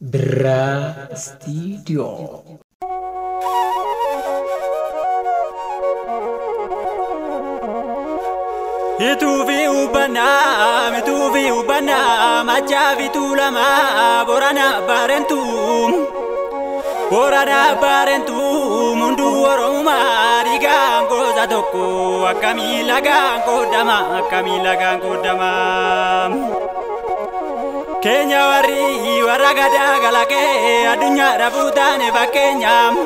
Bra Studio. Ituvi ubana macha vitulama borana barentu mundu oroma digango zadoko akamila gango dama Kenya waragada galake adunya rabutane bakenya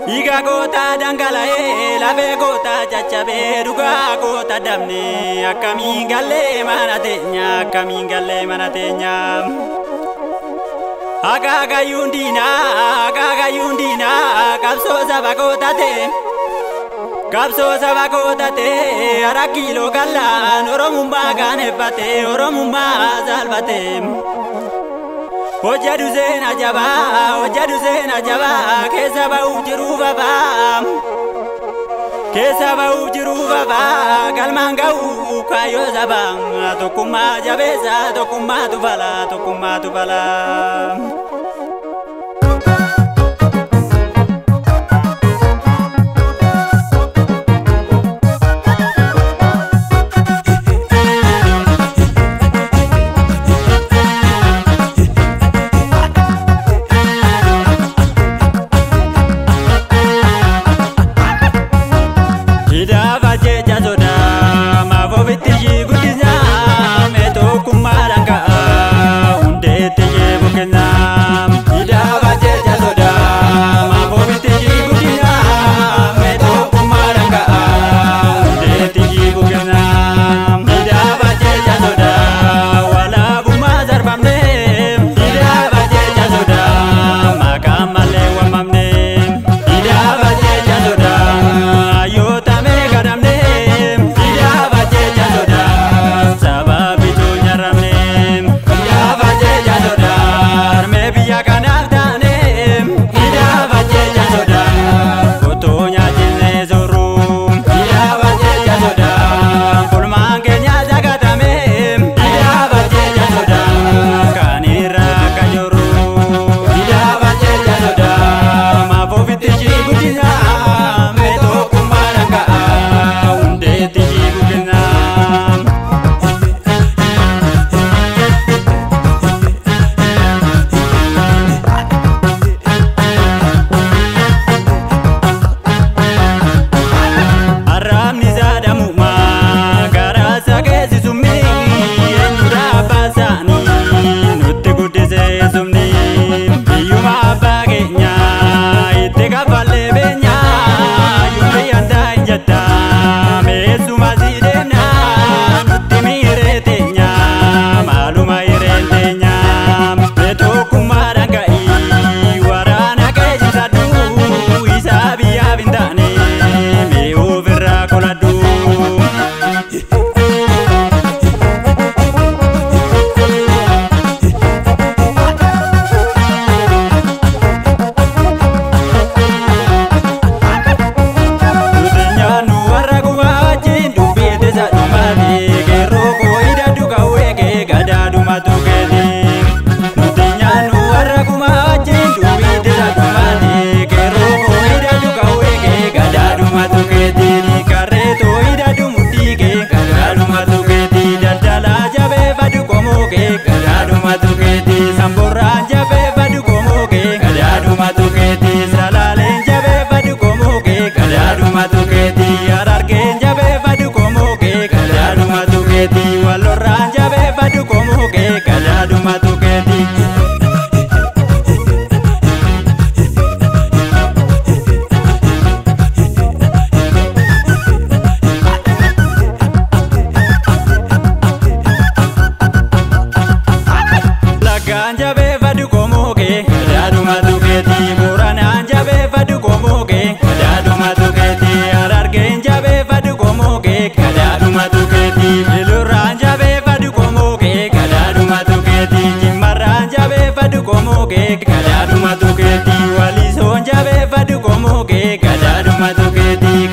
Iga gota dangalae lave gota chachabe duga gota damne akamingale manatenya Agaga yundina kapso sabagota te arakilo galan oromumba ganefate oromumba salvate Oja duzena jaba Kesaba ujiru baba galmanga ukayo zabang tokuma jabeza tokuma tubala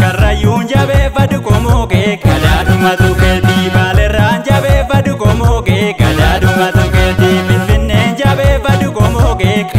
Karayun jabe fadu komo ke kadadu matuketi bale ranja be fadu komo ke kadadu matuketi pinne jabe kee